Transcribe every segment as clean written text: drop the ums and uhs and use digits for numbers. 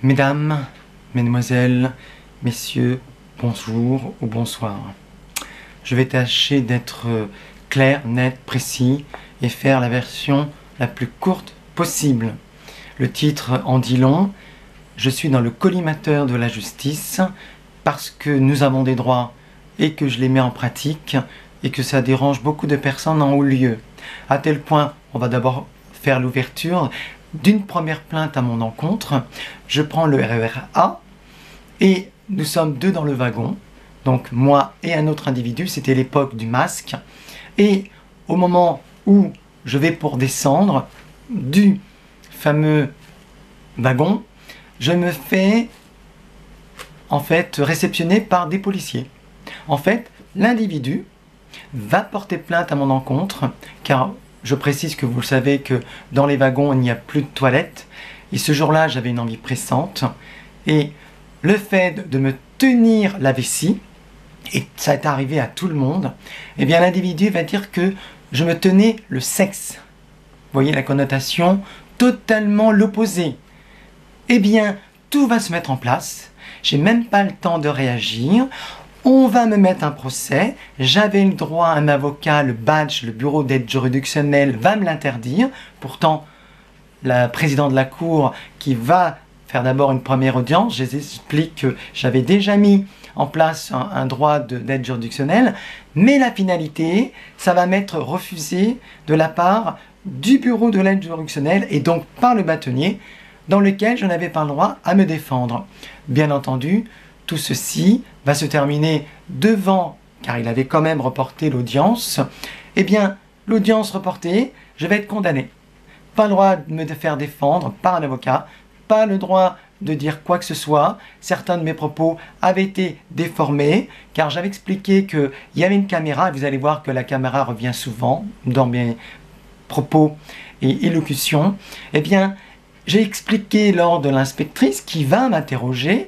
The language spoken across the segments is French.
Mesdames, Mesdemoiselles, Messieurs, bonjour ou bonsoir. Je vais tâcher d'être clair, net, précis et faire la version la plus courte possible. Le titre en dit long. Je suis dans le collimateur de la justice parce que nous avons des droits et que je les mets en pratique et que ça dérange beaucoup de personnes en haut lieu. À tel point, on va d'abord faire l'ouverture d'une première plainte à mon encontre. Je prends le RER A et nous sommes deux dans le wagon, donc moi et un autre individu, c'était l'époque du masque. Et au moment où je vais pour descendre du fameux wagon, je me fais en fait réceptionner par des policiers. En fait, l'individu va porter plainte à mon encontre, car je précise que vous le savez que dans les wagons, il n'y a plus de toilettes. Et ce jour-là, j'avais une envie pressante. Et le fait de me tenir la vessie, et ça est arrivé à tout le monde, eh bien l'individu va dire que je me tenais le sexe. Vous voyez la connotation totalement l'opposé. Eh bien, tout va se mettre en place. J'ai même pas le temps de réagir. On va me mettre un procès, j'avais le droit à un avocat, le badge, le bureau d'aide juridictionnelle va me l'interdire. Pourtant, la présidente de la cour qui va faire d'abord une première audience, je les explique que j'avais déjà mis en place un droit d'aide juridictionnelle, mais la finalité, ça va m'être refusé de la part du bureau de l'aide juridictionnelle et donc par le bâtonnier, dans lequel je n'avais pas le droit à me défendre. Bien entendu, tout ceci va se terminer devant, car il avait quand même reporté l'audience. Eh bien, l'audience reportée, je vais être condamné. Pas le droit de me faire défendre par un avocat, pas le droit de dire quoi que ce soit. Certains de mes propos avaient été déformés, car j'avais expliqué qu'il y avait une caméra, et vous allez voir que la caméra revient souvent dans mes propos et élocutions. Eh bien, j'ai expliqué lors de l'inspectrice qui va m'interroger.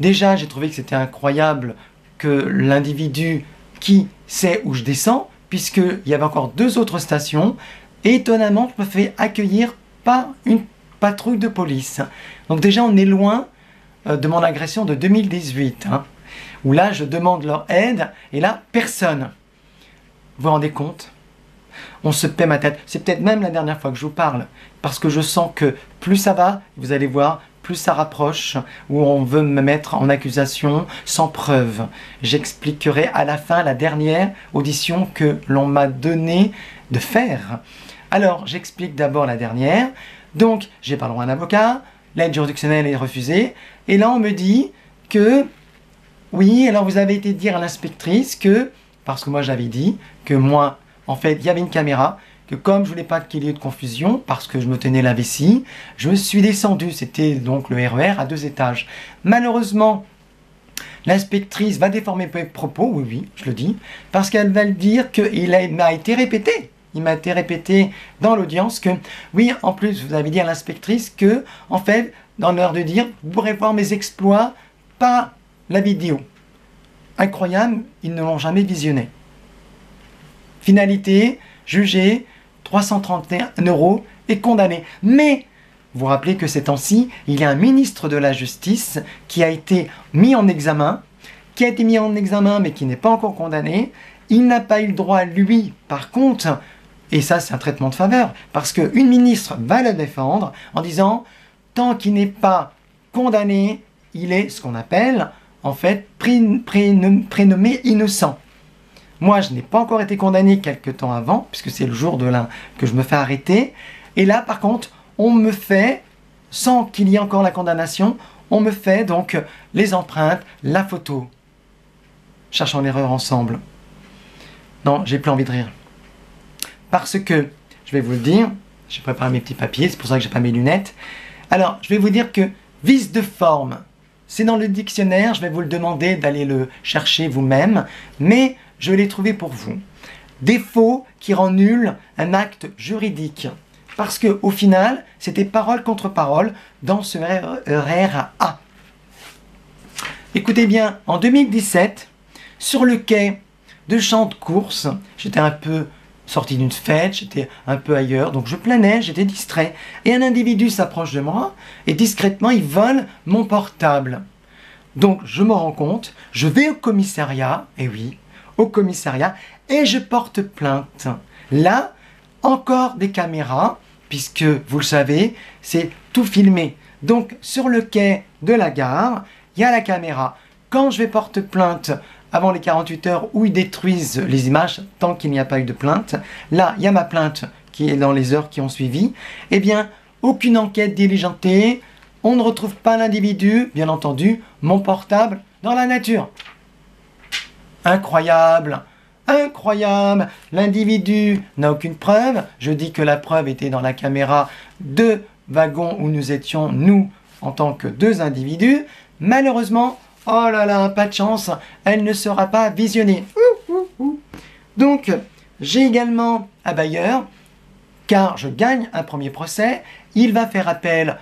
Déjà, j'ai trouvé que c'était incroyable que l'individu qui sait où je descends, puisqu'il y avait encore deux autres stations, et étonnamment, je me fais accueillir par une patrouille de police. Donc déjà, on est loin de mon agression de 2018, où là, je demande leur aide, et là, personne. Vous vous rendez compte ? On se paie ma tête. C'est peut-être même la dernière fois que je vous parle, parce que je sens que plus ça va, vous allez voir, plus ça rapproche, où on veut me mettre en accusation sans preuve. J'expliquerai à la fin la dernière audition que l'on m'a donné de faire. Alors, j'explique d'abord la dernière. Donc, j'ai pas le droit à un avocat, l'aide juridictionnelle est refusée, et là on me dit que, oui, alors vous avez été dire à l'inspectrice que, parce que moi j'avais dit que moi, en fait, il y avait une caméra, que comme je voulais pas qu'il y ait de confusion, parce que je me tenais la vessie, je me suis descendu, c'était donc le RER à 2 étages. Malheureusement, l'inspectrice va déformer mes propos, oui, je le dis, parce qu'elle va le dire qu'il m'a été répété. Il m'a été répété dans l'audience que, oui, en plus, vous avez dit à l'inspectrice que, en fait, dans l'heure de dire, vous pourrez voir mes exploits, pas la vidéo. Incroyable, ils ne l'ont jamais visionné. Finalité, jugé, 331 € et condamné. Mais, vous vous rappelez que ces temps-ci, il y a un ministre de la Justice qui a été mis en examen, mais qui n'est pas encore condamné. Il n'a pas eu le droit, lui, par contre, et ça c'est un traitement de faveur, parce qu'une ministre va le défendre en disant, tant qu'il n'est pas condamné, il est ce qu'on appelle, en fait, prénommé innocent. Moi, je n'ai pas encore été condamné quelque temps avant, puisque c'est le jour que je me fais arrêter. Et là, par contre, on me fait, sans qu'il y ait encore la condamnation, on me fait donc les empreintes, la photo. Cherchons l'erreur ensemble. Non, j'ai plus envie de rire. Parce que, je vais vous le dire, j'ai préparé mes petits papiers, c'est pour ça que j'ai pas mes lunettes. Alors, je vais vous dire que vice de forme, c'est dans le dictionnaire, je vais vous le demander d'aller le chercher vous-même, mais je l'ai trouvé pour vous. Défaut qui rend nul un acte juridique. Parce qu'au final, c'était parole contre parole dans ce RER A. Écoutez bien, en 2017, sur le quai de Champ de Course, j'étais un peu sorti d'une fête, j'étais un peu ailleurs, donc je planais, j'étais distrait. Et un individu s'approche de moi et discrètement il vole mon portable. Donc je me rends compte, je vais au commissariat, et oui, au commissariat, et je porte plainte. Là, encore des caméras, puisque vous le savez, c'est tout filmé. Donc sur le quai de la gare, il y a la caméra. Quand je vais porter plainte avant les 48 heures où ils détruisent les images, tant qu'il n'y a pas eu de plainte, là, il y a ma plainte qui est dans les heures qui ont suivi, eh bien, aucune enquête diligentée, on ne retrouve pas l'individu, bien entendu, mon portable dans la nature. Incroyable, incroyable, l'individu n'a aucune preuve, je dis que la preuve était dans la caméra de wagon où nous étions, nous, en tant que deux individus, malheureusement, oh là là, pas de chance, elle ne sera pas visionnée. Donc, j'ai également un bailleur, car je gagne un premier procès, il va faire appel,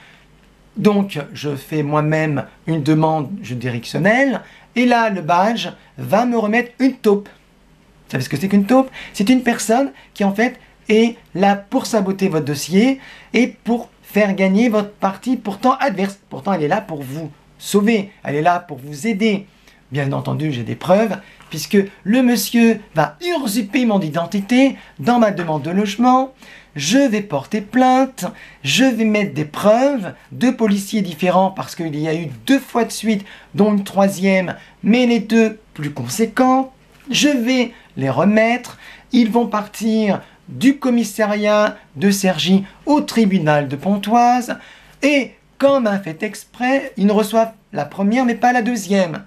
donc je fais moi-même une demande juridictionnelle, et là, le badge va me remettre une taupe. Vous savez ce que c'est qu'une taupe? C'est une personne qui, en fait, est là pour saboter votre dossier et pour faire gagner votre partie pourtant adverse. Pourtant, elle est là pour vous sauver, elle est là pour vous aider. Bien entendu, j'ai des preuves, puisque le monsieur va usurper mon identité dans ma demande de logement. Je vais porter plainte, je vais mettre des preuves, 2 policiers différents, parce qu'il y a eu 2 fois de suite, dont une 3e, mais les 2 plus conséquents. Je vais les remettre, ils vont partir du commissariat de Cergy au tribunal de Pontoise, et comme un fait exprès, ils ne reçoivent la première mais pas la 2e.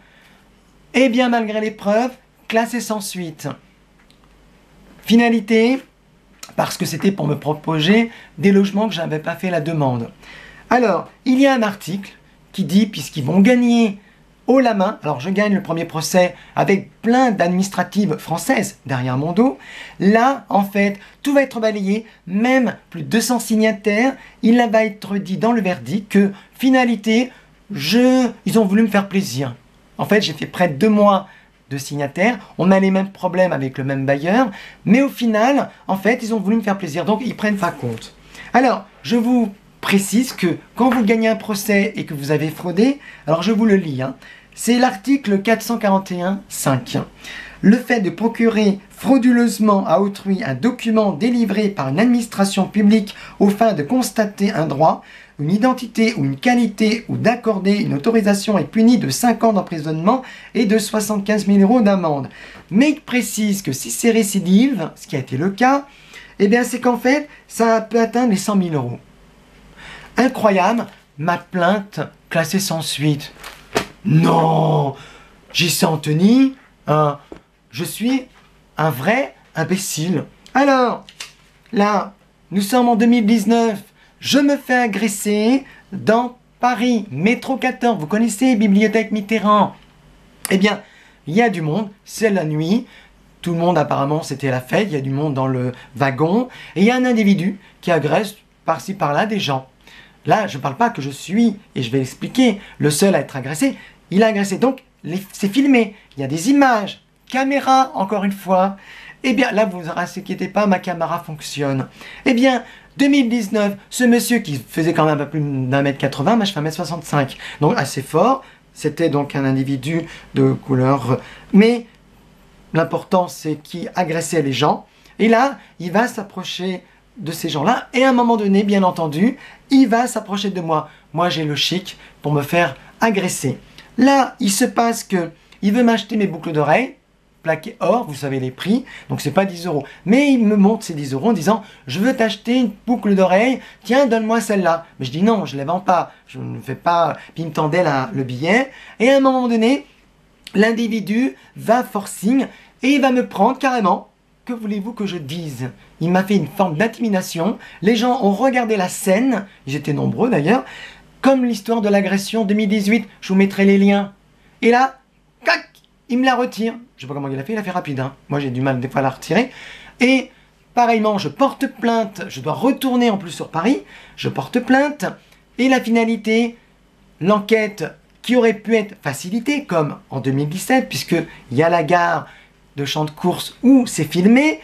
Et bien malgré les preuves, classé sans suite. Finalité, parce que c'était pour me proposer des logements que je n'avais pas fait la demande. Alors, il y a un article qui dit, puisqu'ils vont gagner haut la main, alors je gagne le premier procès avec plein d'administratives françaises derrière mon dos, là, en fait, tout va être balayé, même plus de 200 signataires, il va être dit dans le verdict que, finalité, ils ont voulu me faire plaisir. En fait, j'ai fait près de 2 mois de signataires, on a les mêmes problèmes avec le même bailleur, mais au final, en fait, ils ont voulu me faire plaisir, donc ils prennent pas compte. Alors, je vous précise que quand vous gagnez un procès et que vous avez fraudé, alors je vous le lis, hein, c'est l'article 441.5. Le fait de procurer frauduleusement à autrui un document délivré par une administration publique aux fins de constater un droit, une identité ou une qualité ou d'accorder une autorisation est puni de 5 ans d'emprisonnement et de 75 000 € d'amende. Mais il précise que si c'est récidive, ce qui a été le cas, eh bien c'est qu'en fait, ça peut atteindre les 100 000 €. Incroyable, ma plainte classée sans suite. Non, J.C. Anthony, je suis un vrai imbécile. Alors, là, nous sommes en 2019. Je me fais agresser dans Paris, métro 14. Vous connaissez Bibliothèque Mitterrand? Eh bien, il y a du monde, c'est la nuit. Tout le monde, apparemment, c'était la fête. Il y a du monde dans le wagon. Et il y a un individu qui agresse par-ci par-là des gens. Là, je ne parle pas que je suis, et je vais l'expliquer, le seul à être agressé. Il a agressé. Donc, c'est filmé. Il y a des images. Caméra, encore une fois. Eh bien, là, vous ne vous inquiétez pas, ma caméra fonctionne. Eh bien, 2019, ce monsieur qui faisait quand même un peu plus d'1m80, moi je fais 1m65, donc assez fort, c'était donc un individu de couleur, mais l'important c'est qu'il agressait les gens, et là, il va s'approcher de ces gens-là, et à un moment donné, bien entendu, il va s'approcher de moi. Moi j'ai le chic pour me faire agresser. Là, il se passe que il veut m'acheter mes boucles d'oreilles, plaqué or, vous savez les prix, donc c'est pas 10 €. Mais il me montre ces 10 € en disant « Je veux t'acheter une boucle d'oreille, tiens, donne-moi celle-là. » Mais je dis « Non, je ne les vends pas, je ne fais pas... » Puis il me tendait le billet, et à un moment donné, l'individu va forcing, et il va me prendre carrément. Que voulez-vous que je dise? Il m'a fait une forme d'intimidation, les gens ont regardé la scène, ils étaient nombreux d'ailleurs, comme l'histoire de l'agression 2018, je vous mettrai les liens. Et là, cac, il me la retire. Je sais pas comment il a fait rapide, hein. Moi j'ai du mal des fois à la retirer. Et pareillement, je porte plainte, je dois retourner en plus sur Paris, je porte plainte, et la finalité, l'enquête qui aurait pu être facilitée, comme en 2017, puisqu'il y a la gare de champ de course où c'est filmé,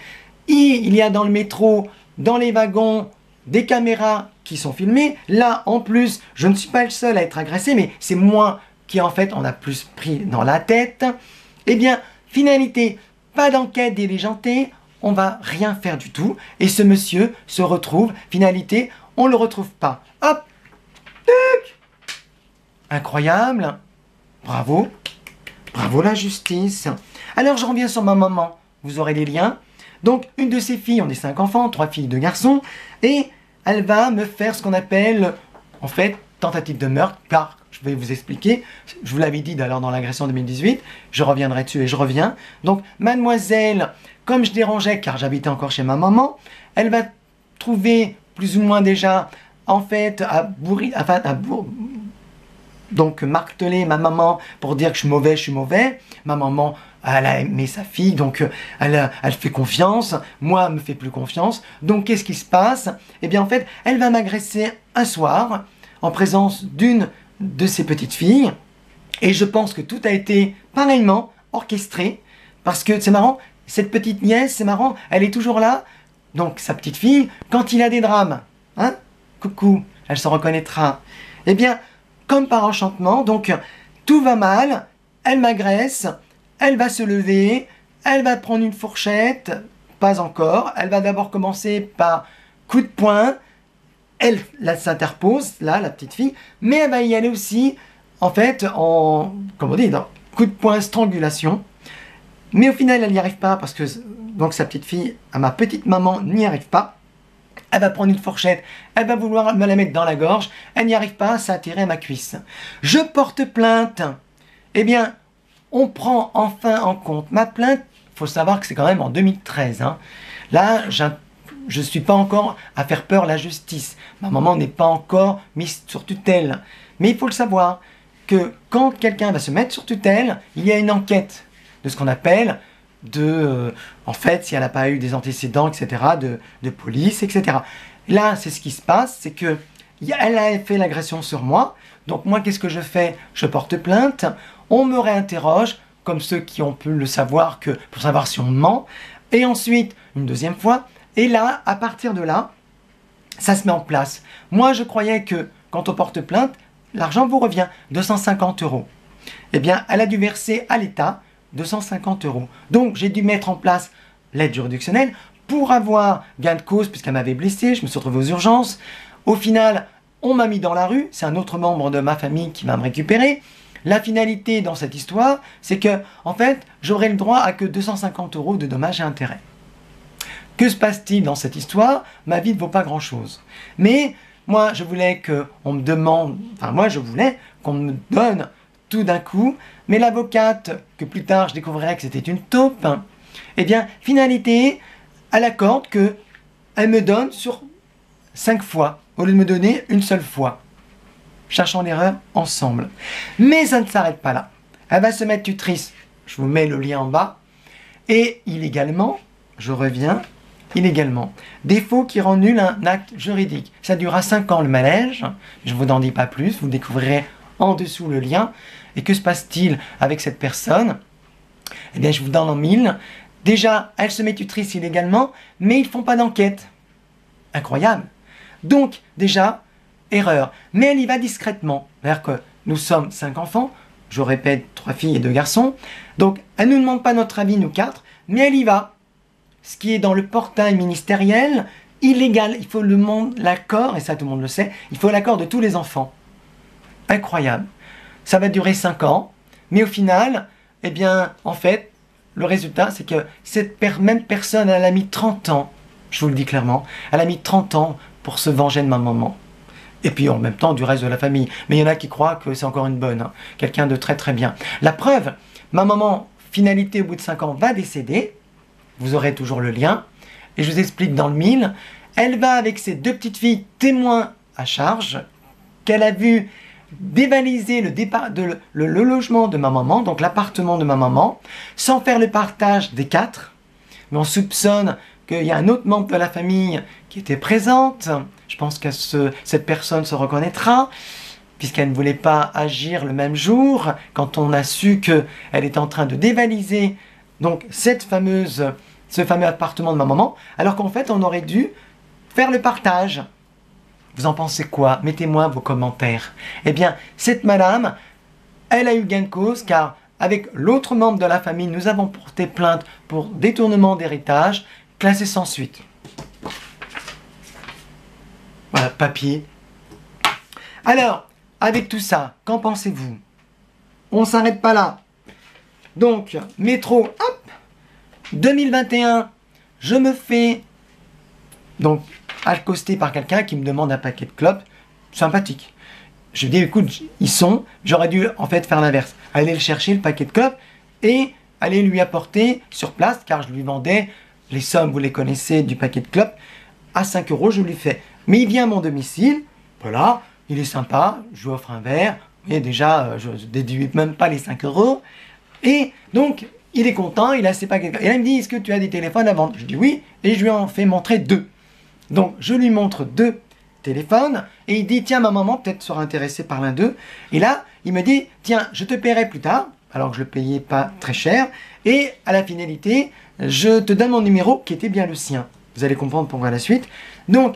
Il y a dans le métro, dans les wagons, des caméras qui sont filmées. Là, en plus, je ne suis pas le seul à être agressé, mais c'est moi qui, en fait, on a plus pris dans la tête. Eh bien, finalité, pas d'enquête diligentée, on va rien faire du tout. Et ce monsieur se retrouve, finalité, on ne le retrouve pas. Hop, tuc. Incroyable. Bravo. Bravo la justice. Alors, je reviens sur ma maman. Vous aurez les liens. Donc, une de ses filles, on est 5 enfants, 3 filles, 2 garçons, et elle va me faire ce qu'on appelle, en fait, tentative de meurtre, car, je vais vous expliquer, je vous l'avais dit d'ailleurs dans l'agression 2018, je reviendrai dessus et je reviens. Donc, mademoiselle, comme je dérangeais, car j'habitais encore chez ma maman, elle va trouver plus ou moins déjà, en fait, donc marteler ma maman pour dire que je suis mauvais. Ma maman, elle a aimé sa fille, donc elle fait confiance. Moi, elle me fait plus confiance. Donc, qu'est-ce qui se passe? Eh bien, en fait, elle va m'agresser un soir, en présence d'une de ses petites filles. Et je pense que tout a été pareillement orchestré. Parce que c'est marrant, cette petite nièce, c'est marrant, elle est toujours là. Donc, sa petite fille, quand il a des drames, hein? Coucou, elle se reconnaîtra. Eh bien, comme par enchantement, donc tout va mal, elle m'agresse, elle va se lever, elle va prendre une fourchette, pas encore, elle va d'abord commencer par coup de poing, elle s'interpose, là, la petite fille, mais elle va y aller aussi, en fait, comme on dit, dans coup de poing, strangulation, mais au final, elle n'y arrive pas, parce que, donc sa petite fille, à ma petite maman, n'y arrive pas. Elle va prendre une fourchette, elle va vouloir me la mettre dans la gorge, elle n'y arrive pas, ça a atterré à ma cuisse. Je porte plainte. Eh bien, on prend enfin en compte ma plainte. Il faut savoir que c'est quand même en 2013. Hein. Là, je ne suis pas encore à faire peur la justice. Ma maman n'est pas encore mise sur tutelle. Mais il faut le savoir que quand quelqu'un va se mettre sur tutelle, il y a une enquête de ce qu'on appelle en fait, si elle n'a pas eu des antécédents, etc., de police, etc. Là, c'est ce qui se passe, c'est que elle a fait l'agression sur moi, donc moi, qu'est-ce que je fais? Je porte plainte, on me réinterroge, comme ceux qui ont pu le savoir, pour savoir si on ment, et ensuite, une deuxième fois, et là, à partir de là, ça se met en place. Moi, je croyais que, quand on porte plainte, l'argent vous revient, 250 €. Eh bien, elle a dû verser à l'État 250 €. Donc, j'ai dû mettre en place l'aide juridictionnelle pour avoir gain de cause, puisqu'elle m'avait blessé, je me suis retrouvé aux urgences. Au final, on m'a mis dans la rue, c'est un autre membre de ma famille qui va me récupérer. La finalité dans cette histoire, c'est que, en fait, j'aurai le droit à que 250 € de dommages et intérêts. Que se passe-t-il dans cette histoire? Ma vie ne vaut pas grand-chose. Mais, moi, je voulais qu'on me demande, enfin, moi, je voulais qu'on me donne tout d'un coup, mais l'avocate, que plus tard je découvrirai que c'était une taupe, eh bien, finalité, elle accorde que elle me donne sur 5 fois, au lieu de me donner une seule fois. Cherchons l'erreur ensemble. Mais ça ne s'arrête pas là. Elle va se mettre tutrice, je vous mets le lien en bas, et illégalement, je reviens, illégalement, défaut qui rend nul un acte juridique. Ça durera 5 ans le manège, je ne vous en dis pas plus, vous découvrirez en dessous le lien. Et que se passe-t-il avec cette personne? Eh bien, je vous donne en 1000. Déjà, elle se met tutrice illégalement, mais ils ne font pas d'enquête. Incroyable. Donc, déjà, erreur. Mais elle y va discrètement. C'est-à-dire que nous sommes 5 enfants, je répète, 3 filles et 2 garçons. Donc, elle ne nous demande pas notre avis, nous 4, mais elle y va. Ce qui est dans le portail ministériel, illégal. Il faut l'accord, et ça tout le monde le sait, il faut l'accord de tous les enfants. Incroyable. Ça va durer 5 ans, mais au final, eh bien, en fait, le résultat, c'est que cette même personne, elle a mis 30 ans, je vous le dis clairement, elle a mis 30 ans pour se venger de ma maman. Et puis en même temps du reste de la famille. Mais il y en a qui croient que c'est encore une bonne, hein, quelqu'un de très très bien. La preuve, ma maman, finalité, au bout de 5 ans, va décéder, vous aurez toujours le lien, et je vous explique dans le 1000, elle va avec ses 2 petites filles témoins à charge, qu'elle a vu dévaliser le logement de ma maman, donc l'appartement de ma maman, sans faire le partage des 4. Mais on soupçonne qu'il y a un autre membre de la famille qui était présente. Je pense que cette personne se reconnaîtra, puisqu'elle ne voulait pas agir le même jour, quand on a su qu'elle était en train de dévaliser donc cette fameuse ce fameux appartement de ma maman, alors qu'en fait, on aurait dû faire le partage. Vous en pensez quoi? Mettez-moi vos commentaires. Eh bien, cette madame, elle a eu gain de cause, car avec l'autre membre de la famille, nous avons porté plainte pour détournement d'héritage, classé sans suite. Voilà, papier. Alors, avec tout ça, qu'en pensez-vous? On ne s'arrête pas là. Donc, métro, hop, 2021, je me fais donc accosté par quelqu'un qui me demande un paquet de clopes, sympathique. Je dis, écoute, j'aurais dû en fait faire l'inverse, aller le chercher, le paquet de clopes, et aller lui apporter sur place, car je lui vendais les sommes, vous les connaissez, du paquet de clopes, à 5 €, je lui fais. Mais il vient à mon domicile, voilà, il est sympa, je lui offre un verre, et déjà, je ne déduis même pas les 5 €, et donc, il est content, il a ses paquets de clopes. Et là, il me dit, est-ce que tu as des téléphones à vendre? Je dis oui, et je lui en fais montrer 2. Donc, je lui montre 2 téléphones, et il dit, tiens, ma maman peut-être sera intéressée par l'un d'eux. Et là, il me dit, tiens, je te paierai plus tard, alors que je ne le payais pas très cher, et à la finalité, je te donne mon numéro, qui était bien le sien. Vous allez comprendre pourquoi la suite. Donc,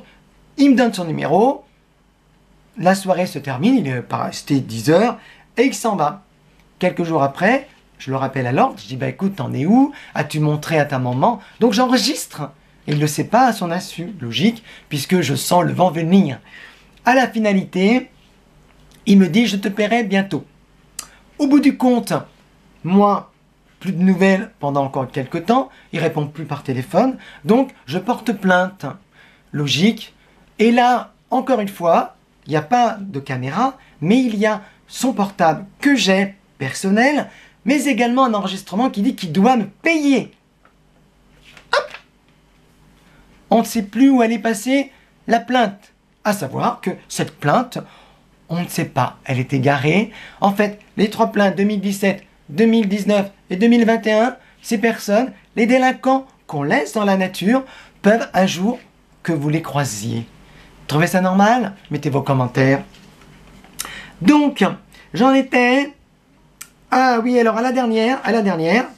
il me donne son numéro, la soirée se termine, il est resté 10 heures, et il s'en va. Quelques jours après, je le rappelle à l'ordre, je dis, bah écoute, t'en es où? As-tu montré à ta maman? Donc j'enregistre. Et il ne le sait pas à son insu, logique, puisque je sens le vent venir. À la finalité, il me dit, je te paierai bientôt. Au bout du compte, moi, plus de nouvelles pendant encore quelques temps, il répond plus par téléphone, donc je porte plainte. Logique. Et là, encore une fois, il n'y a pas de caméra, mais il y a son portable que j'ai, personnel, mais également un enregistrement qui dit qu'il doit me payer. Hop! On ne sait plus où elle est passée la plainte. À savoir que cette plainte, on ne sait pas, elle est égarée. En fait, les 3 plaintes 2017, 2019 et 2021, ces personnes, les délinquants qu'on laisse dans la nature, peuvent un jour que vous les croisiez. Trouvez ça normal? Mettez vos commentaires. Donc, j'en étais... Ah oui, alors à la dernière,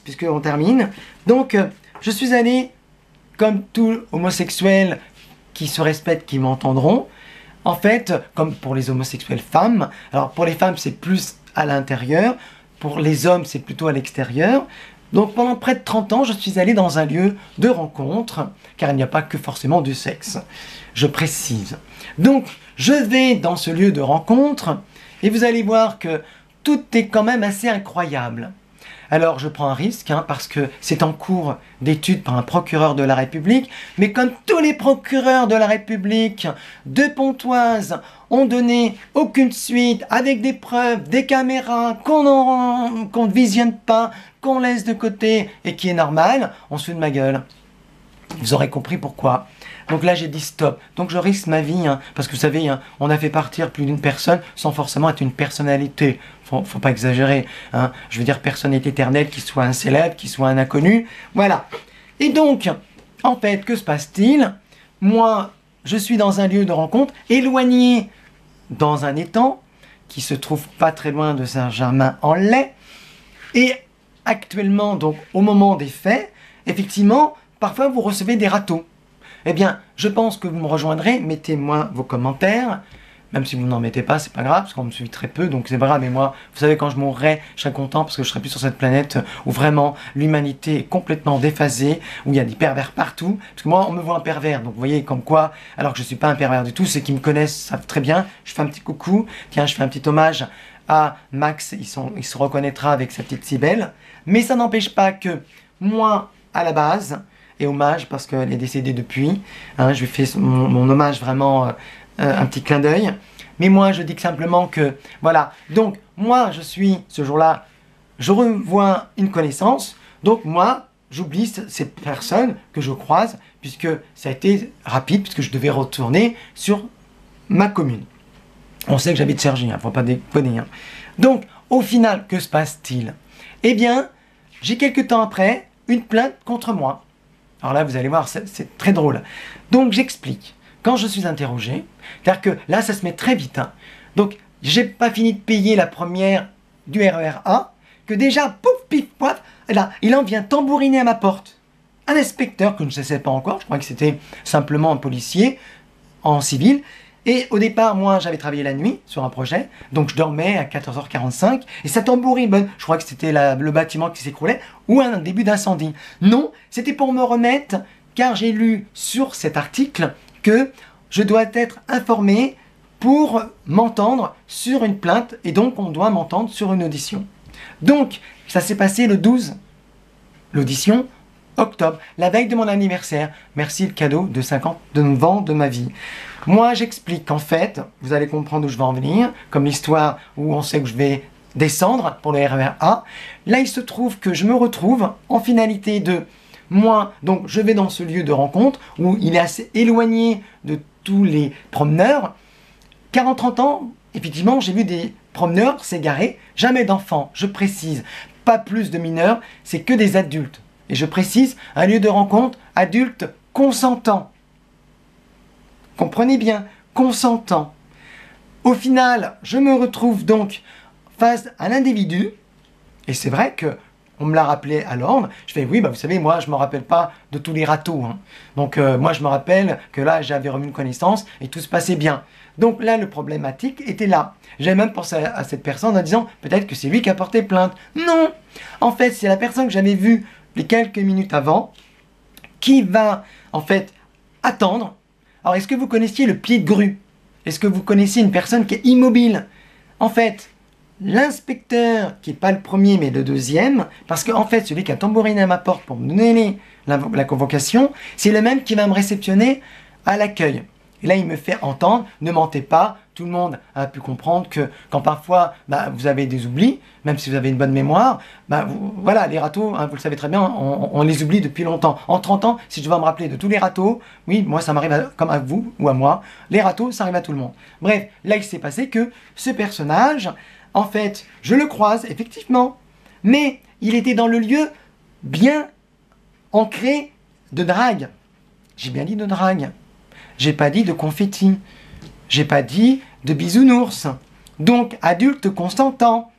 puisqu'on termine. Donc, je suis allé, comme tout homosexuel qui se respecte, qui m'entendront, en fait, comme pour les homosexuels femmes, alors pour les femmes c'est plus à l'intérieur, pour les hommes c'est plutôt à l'extérieur. Donc pendant près de 30 ans, je suis allé dans un lieu de rencontre, car il n'y a pas que forcément du sexe, je précise. Donc, je vais dans ce lieu de rencontre, et vous allez voir que tout est quand même assez incroyable. Alors je prends un risque, parce que c'est en cours d'étude par un procureur de la République, mais comme tous les procureurs de la République de Pontoise ont donné aucune suite, avec des preuves, des caméras, qu'on ne visionne pas, qu'on laisse de côté, et qui est normal, on se fout de ma gueule. Vous aurez compris pourquoi. Donc là, j'ai dit stop. Donc je risque ma vie, parce que vous savez, on a fait partir plus d'une personne sans forcément être une personnalité. Faut pas exagérer. Je veux dire personnalité éternelle, qui soit un célèbre, qui soit un inconnu. Voilà. Et donc, en fait, que se passe-t-il? Moi, je suis dans un lieu de rencontre, éloigné dans un étang, qui se trouve pas très loin de Saint-Germain-en-Laye. Et actuellement, donc au moment des faits, effectivement, parfois vous recevez des râteaux. Eh bien, je pense que vous me rejoindrez, mettez-moi vos commentaires, même si vous n'en mettez pas, c'est pas grave, parce qu'on me suit très peu, donc c'est pas grave, mais moi, vous savez, quand je mourrai, je serai content, parce que je serai plus sur cette planète où vraiment l'humanité est complètement déphasée, où il y a des pervers partout, parce que moi, on me voit un pervers, donc vous voyez, comme quoi, alors que je suis pas un pervers du tout, ceux qui me connaissent savent très bien, je fais un petit coucou, tiens, je fais un petit hommage à Max, il se reconnaîtra avec sa petite Cybèle, mais ça n'empêche pas que, moi, à la base, et hommage parce qu'elle est décédée depuis. Je lui fais mon hommage vraiment, un petit clin d'œil. Mais moi, je dis que simplement que, voilà. Donc, moi, je suis, ce jour-là, je revois une connaissance. Donc, moi, j'oublie cette personne que je croise, puisque ça a été rapide, puisque je devais retourner sur ma commune. On sait que j'habite Cergy, faut pas déconner. Donc, au final, que se passe-t-il? Eh bien, j'ai quelques temps après, une plainte contre moi. Alors là, vous allez voir, c'est très drôle. Donc, j'explique. Quand je suis interrogé, c'est-à-dire que là, ça se met très vite. Donc, j'ai pas fini de payer la première du RER A, que déjà, pouf, pif, poif, là, il en vient tambouriner à ma porte. un inspecteur que je ne sais pas encore, je crois que c'était simplement un policier en civil. Et au départ, moi, j'avais travaillé la nuit sur un projet, donc je dormais à 14h45, et ça tambourine, je crois que c'était le bâtiment qui s'écroulait, ou un début d'incendie. Non, c'était pour me remettre, car j'ai lu sur cet article que je dois être informé pour m'entendre sur une plainte, et donc on doit m'entendre sur une audition. Donc, ça s'est passé le 12, l'audition, octobre, la veille de mon anniversaire. Merci le cadeau de 59 ans de ma vie. Moi, j'explique qu'en fait, vous allez comprendre où je vais en venir, comme l'histoire où on sait que je vais descendre pour le RER A. Là, il se trouve que je me retrouve en finalité de moi, donc je vais dans ce lieu de rencontre où il est assez éloigné de tous les promeneurs. Car en 30 ans, effectivement, j'ai vu des promeneurs s'égarer, jamais d'enfants, je précise, pas plus de mineurs, c'est que des adultes. Et je précise, un lieu de rencontre, adultes consentants. Comprenez bien, consentant. Au final, je me retrouve donc face à l'individu, et c'est vrai que on me l'a rappelé à l'ordre. Je fais oui, vous savez, moi je me rappelle pas de tous les râteaux. Hein. Donc moi je me rappelle que là j'avais remis une connaissance et tout se passait bien. Donc là le problématique était là. J'avais même pensé à cette personne en disant peut-être que c'est lui qui a porté plainte. Non, en fait c'est la personne que j'avais vue les quelques minutes avant qui va en fait attendre. Alors est-ce que vous connaissiez le pied de grue? Est-ce que vous connaissez une personne qui est immobile? En fait, l'inspecteur, qui n'est pas le premier mais le deuxième, parce qu'en fait celui qui a tambouriné à ma porte pour me donner la convocation, c'est le même qui va me réceptionner à l'accueil. Et là il me fait entendre, ne mentez pas, tout le monde a pu comprendre que quand parfois vous avez des oublis, même si vous avez une bonne mémoire, voilà, les râteaux, hein, vous le savez très bien, on les oublie depuis longtemps. En 30 ans, si je dois me rappeler de tous les râteaux, oui, moi ça m'arrive comme à vous ou à moi, les râteaux ça arrive à tout le monde. Bref, là il s'est passé que ce personnage, en fait, je le croise, effectivement, mais il était dans le lieu bien ancré de drague. J'ai bien dit de drague. J'ai pas dit de confetti. J'ai pas dit de bisounours. Donc, adulte consentant.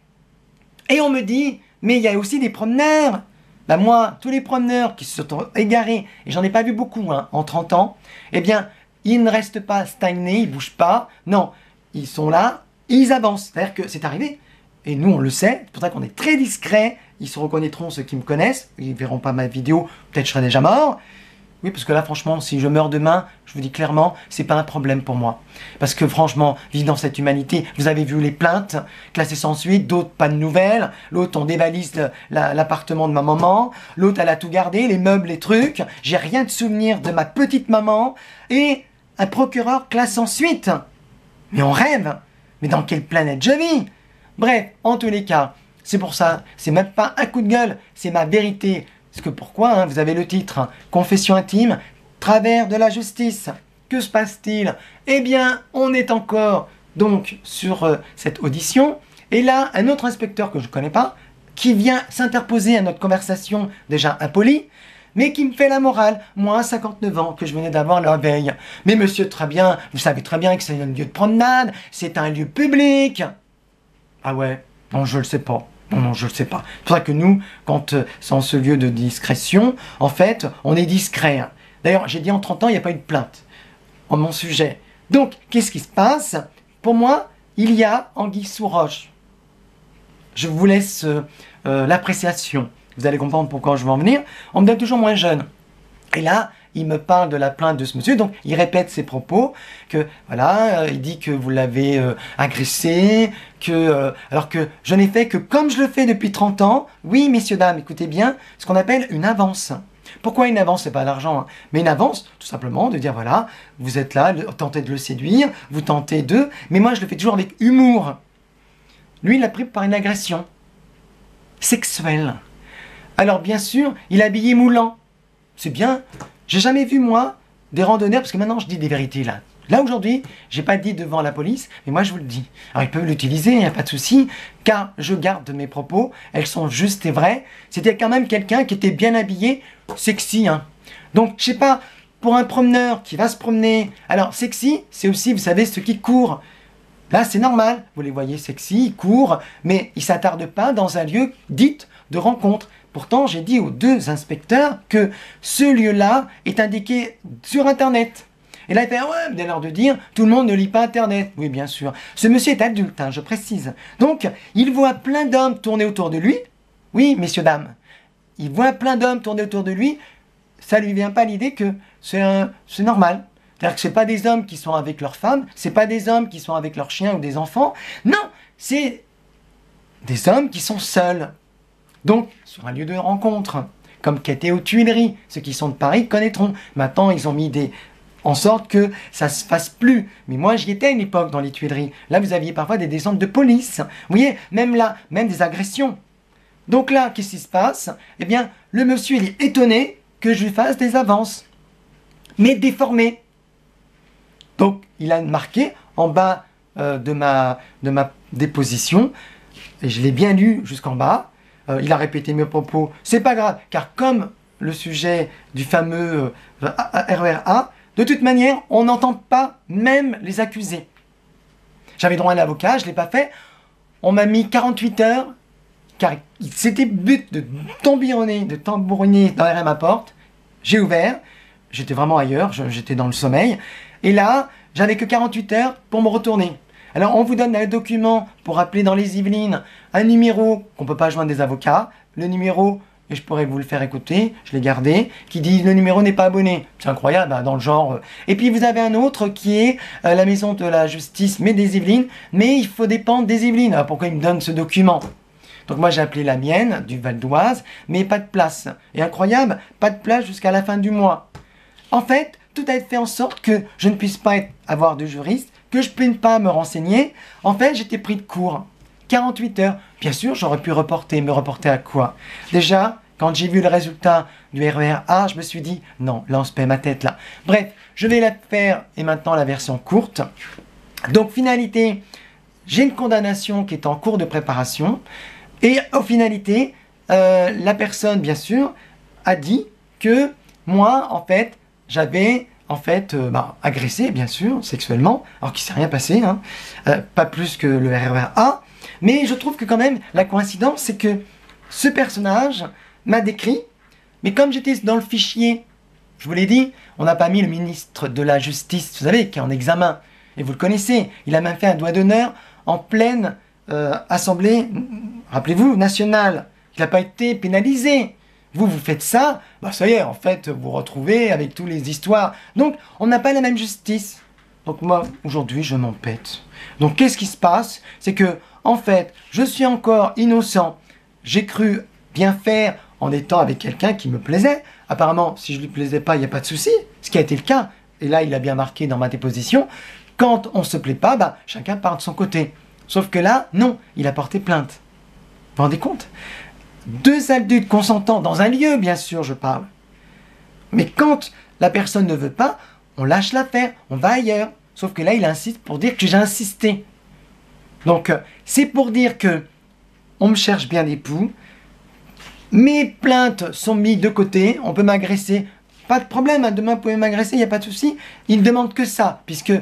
Et on me dit, mais il y a aussi des promeneurs. Moi, tous les promeneurs qui se sont égarés, et j'en ai pas vu beaucoup hein, en 30 ans, eh bien, ils ne restent pas stagnés, ils bougent pas. Non, ils sont là, ils avancent. C'est-à-dire que c'est arrivé. Et nous, on le sait. C'est pour ça qu'on est très discret. Ils se reconnaîtront, ceux qui me connaissent. Ils verront pas ma vidéo. Peut-être je serai déjà mort. Oui, parce que là, franchement, si je meurs demain, je vous dis clairement, c'est pas un problème pour moi. Parce que franchement, vivre dans cette humanité, vous avez vu les plaintes, classées sans suite, d'autres pas de nouvelles, l'autre on dévalise l'appartement de ma maman, l'autre elle a tout gardé, les meubles, les trucs, j'ai rien de souvenir de ma petite maman, et un procureur classe sans suite. Mais on rêve. Mais dans quelle planète je vis? Bref, en tous les cas, c'est pour ça, c'est même pas un coup de gueule, c'est ma vérité. Parce que pourquoi hein, vous avez le titre hein, Confession intime, travers de la justice. Que se passe-t-il? Eh bien, on est encore donc sur cette audition. Et là, un autre inspecteur que je ne connais pas, qui vient s'interposer à notre conversation déjà impolie, mais qui me fait la morale. Moi, 59 ans, que je venais d'avoir la veille. Mais monsieur, très bien, vous savez très bien que c'est un lieu de promenade, c'est un lieu public. Ah ouais? Non, je le sais pas. Non, je ne le sais pas. C'est pour ça que nous, quand c'est en ce lieu de discrétion, en fait, on est discret. Hein. D'ailleurs, j'ai dit en 30 ans, il n'y a pas eu de plainte en mon sujet. Donc, qu'est-ce qui se passe? Pour moi, il y a anguille sous roche. Je vous laisse l'appréciation. Vous allez comprendre pourquoi je veux en venir. On me donne toujours moins jeune. Et là, il me parle de la plainte de ce monsieur, donc il répète ses propos, que voilà, il dit que vous l'avez agressé, alors que je n'ai fait que comme je le fais depuis 30 ans, oui messieurs, dames, écoutez bien, ce qu'on appelle une avance. Pourquoi une avance? C'est pas l'argent, hein, mais une avance, tout simplement, de dire voilà, vous êtes là, tentez de le séduire, vous tentez de, mais moi je le fais toujours avec humour. Lui, il l'a pris par une agression sexuelle. Alors bien sûr, il est habillé moulant. C'est bien. J'ai jamais vu, moi, des randonneurs, parce que maintenant, je dis des vérités, là. Là, aujourd'hui, j'ai pas dit devant la police, mais moi, je vous le dis. Alors, ils peuvent l'utiliser, il n'y a pas de souci, car je garde mes propos, elles sont justes et vraies. C'était quand même quelqu'un qui était bien habillé, sexy, hein. Donc, je sais pas, pour un promeneur qui va se promener, alors, sexy, c'est aussi, vous savez, ceux qui courent. Là, c'est normal, vous les voyez sexy, ils courent, mais ils ne s'attardent pas dans un lieu dit de rencontre. Pourtant, j'ai dit aux 2 inspecteurs que ce lieu-là est indiqué sur Internet. Et là, il fait, ouais, dès l'heure de dire, tout le monde ne lit pas Internet. Oui, bien sûr. Ce monsieur est adulte, hein, je précise. Donc, il voit plein d'hommes tourner autour de lui. Oui, messieurs, dames. Il voit plein d'hommes tourner autour de lui. Ça lui vient pas l'idée que c'est normal. C'est-à-dire que ce pas des hommes qui sont avec leurs femmes, c'est pas des hommes qui sont avec leurs chiens ou des enfants. Non, c'est des hommes qui sont seuls. Donc, sur un lieu de rencontre, comme qu'était aux Tuileries. Ceux qui sont de Paris connaîtront. Maintenant, ils ont mis en sorte que ça se fasse plus. Mais moi, j'y étais à une époque dans les Tuileries. Là, vous aviez parfois des descentes de police. Vous voyez, même là, même des agressions. Donc là, qu'est-ce qui se passe? Eh bien, le monsieur, il est étonné que je lui fasse des avances, mais déformées. Donc, il a marqué en bas de ma déposition, et je l'ai bien lu jusqu'en bas. Il a répété mes propos. C'est pas grave, car comme le sujet du fameux RER-A, de toute manière, on n'entend pas même les accusés. J'avais droit à un avocat, je ne l'ai pas fait. On m'a mis 48 heures, car c'était but de tambouriner derrière ma porte. J'ai ouvert, j'étais vraiment ailleurs, j'étais dans le sommeil. Et là, j'avais que 48 heures pour me retourner. Alors, on vous donne un document pour appeler dans les Yvelines, un numéro qu'on ne peut pas joindre des avocats. Le numéro, et je pourrais vous le faire écouter, je l'ai gardé, qui dit le numéro n'est pas abonné. C'est incroyable, hein, dans le genre. Et puis, vous avez un autre qui est la maison de la justice, mais des Yvelines, mais il faut dépendre des Yvelines. Alors, pourquoi il me donne ce document? Donc moi j'ai appelé la mienne, du Val d'Oise, mais pas de place. Et incroyable, pas de place jusqu'à la fin du mois. En fait, tout a été fait en sorte que je ne puisse pas avoir de juriste, que je ne puisse pas me renseigner. En fait, j'étais pris de court. 48 heures. Bien sûr, j'aurais pu me reporter à quoi? Déjà, quand j'ai vu le résultat du RER-A, je me suis dit, non, là on se paie ma tête là. Bref, je vais la faire, et maintenant la version courte. Donc finalité, j'ai une condamnation qui est en cours de préparation. Et au finalité, la personne, bien sûr, a dit que moi, en fait, j'avais agressé, bien sûr, sexuellement, alors qu'il ne s'est rien passé, hein, pas plus que le RER-A. Mais je trouve que quand même, la coïncidence, c'est que ce personnage m'a décrit, mais comme j'étais dans le fichier, je vous l'ai dit, on n'a pas mis le ministre de la Justice, vous savez, qui est en examen, et vous le connaissez, il a même fait un doigt d'honneur en pleine Assemblée, rappelez-vous, nationale. Il n'a pas été pénalisé. Vous faites ça, bah ça y est, en fait, vous vous retrouvez avec toutes les histoires. Donc, on n'a pas la même justice. Donc moi, aujourd'hui, je m'en pète. Donc, qu'est-ce qui se passe? C'est que, en fait, je suis encore innocent. J'ai cru bien faire en étant avec quelqu'un qui me plaisait. Apparemment, si je ne lui plaisais pas, il n'y a pas de souci. Ce qui a été le cas. Et là, il a bien marqué dans ma déposition. Quand on ne se plaît pas, bah, chacun part de son côté. Sauf que là, non, il a porté plainte. Vous vous rendez compte? 2 adultes consentants dans un lieu, bien sûr, je parle. Mais quand la personne ne veut pas, on lâche l'affaire, on va ailleurs. Sauf que là, il insiste pour dire que j'ai insisté. Donc, c'est pour dire que on me cherche bien l'époux. Mes plaintes sont mises de côté, on peut m'agresser. Pas de problème, hein, demain vous pouvez m'agresser, il n'y a pas de souci. Il ne demande que ça, puisque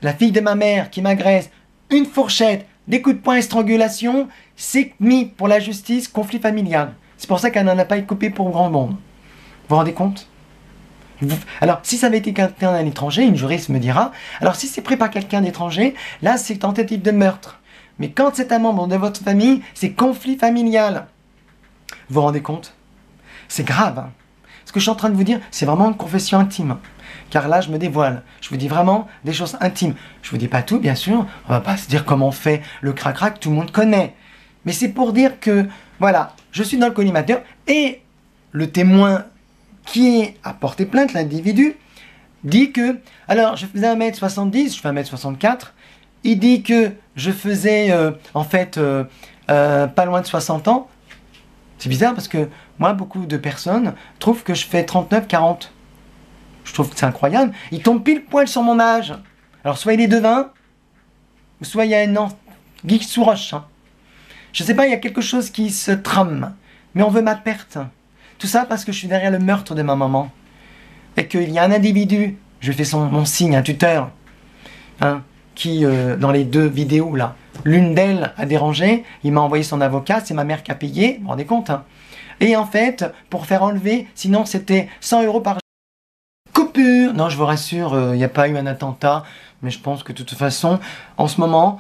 la fille de ma mère qui m'agresse, une fourchette, des coups de poing et strangulation, c'est mis pour la justice, conflit familial. C'est pour ça qu'elle n'en a pas été coupée pour grand monde. Vous vous rendez compte? Alors, si ça avait été quelqu'un d'un étranger, une juriste me dira, alors si c'est pris par quelqu'un d'étranger, là c'est tentative de meurtre. Mais quand c'est un membre de votre famille, c'est conflit familial. Vous vous rendez compte? C'est grave. Hein. Ce que je suis en train de vous dire, c'est vraiment une confession intime. Car là, je me dévoile. Je vous dis vraiment des choses intimes. Je vous dis pas tout, bien sûr. On va pas se dire comment on fait le crac-crac, tout le monde connaît. Mais c'est pour dire que, voilà, je suis dans le collimateur et le témoin qui a porté plainte, l'individu, dit que, alors, je faisais 1m70, je fais 1m64, il dit que je faisais, pas loin de 60 ans. C'est bizarre parce que, moi, beaucoup de personnes trouvent que je fais 39-40. Je trouve que c'est incroyable. Il tombe pile poil sur mon âge. Alors, soit il est devin, ou soit il y a un geek sous roche. Hein. Je sais pas, il y a quelque chose qui se trame. Mais on veut ma perte. Tout ça parce que je suis derrière le meurtre de ma maman. Et qu'il y a un individu, je fais mon signe, un tuteur, hein, qui, dans les 2 vidéos là, L'une d'elles a dérangé, il m'a envoyé son avocat, c'est ma mère qui a payé, vous vous rendez compte, hein. Et en fait, pour faire enlever, sinon c'était 100 € par jour. Coupure. Non, je vous rassure, il n'y a pas eu un attentat, mais je pense que de toute façon, en ce moment,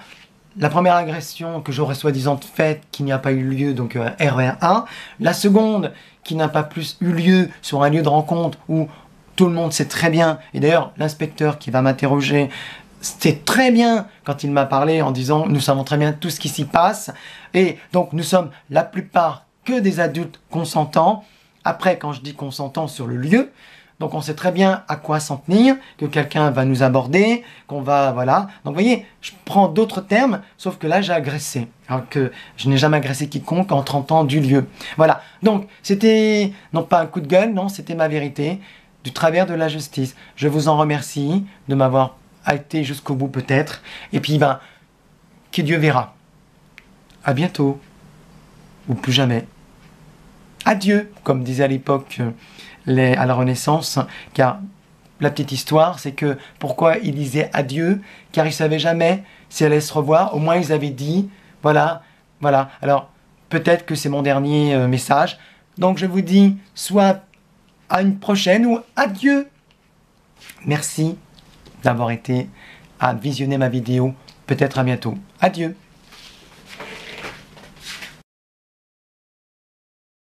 la première agression que j'aurais soi-disant faite, qui n'y a pas eu lieu, donc RER1. La seconde, qui n'a pas plus eu lieu sur un lieu de rencontre où tout le monde sait très bien, et d'ailleurs l'inspecteur qui va m'interroger, c'est très bien quand il m'a parlé en disant nous savons très bien tout ce qui s'y passe, et donc nous sommes la plupart que des adultes consentants. Après, quand je dis consentants sur le lieu, donc on sait très bien à quoi s'en tenir, que quelqu'un va nous aborder, qu'on va, voilà. Donc vous voyez, je prends d'autres termes, sauf que là j'ai agressé. Alors que je n'ai jamais agressé quiconque en 30 ans du lieu. Voilà, donc c'était non pas un coup de gueule, non, c'était ma vérité, du travers de la justice. Je vous en remercie de m'avoir été jusqu'au bout peut-être. Et puis, ben, que Dieu verra. À bientôt. Ou plus jamais. Adieu, comme disait à l'époque à la Renaissance, car la petite histoire, c'est que pourquoi ils disaient adieu, car ils ne savaient jamais si elle allait se revoir, au moins ils avaient dit, voilà, voilà. Alors, peut-être que c'est mon dernier message, donc je vous dis soit à une prochaine ou adieu. Merci d'avoir été à visionner ma vidéo, peut-être à bientôt. Adieu.